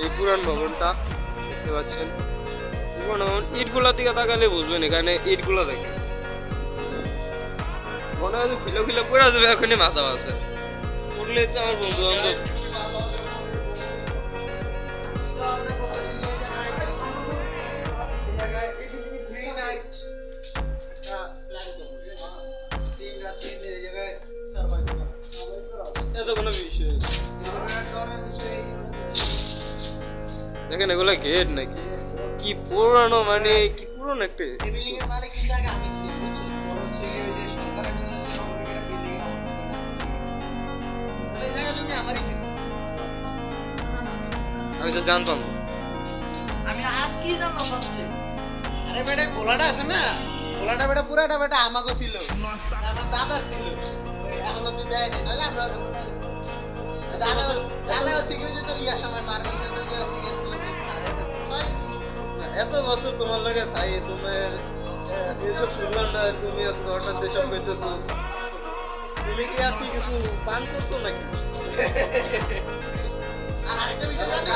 এই পুরান ভবনটা দেখতে পাচ্ছেন। পুরানো ভবন, ইটগুলা দিকে তাকালে বুঝবেন এখানে ইটগুলা দেখে মনে হয় খিলো খিলো পড়ে যাবে এখনই মাথা আছে পড়লে তো আমার বন্ধু বান্ধব। এত কোনো বিষয় দেখেন এগুলো গেট নাকি কি পুরানো, মানে কি পুরানো একটা আমি তো জানতাম না। আমি আজ কি জানলাম ফার্স্টে। আরে বেটা গোলাটা আছে না, গোলাটা বেটা পুরাটা বেটা আমাগো ছিল, আমার দাদার ছিল। এখন তো দেয়নি, নাহলে আমরা দাদা দাদা হচ্ছে কি যে তোর ইয়ার সময় মারবে এত বছর তোমার লাগে তাই তোমার এসব শুনলাম না, তুমি আজকে হঠাৎ এসব পেতেছো। তুমি কি আজকে কিছু পান করছো নাকি? আর আরেকটা বিষয় জানো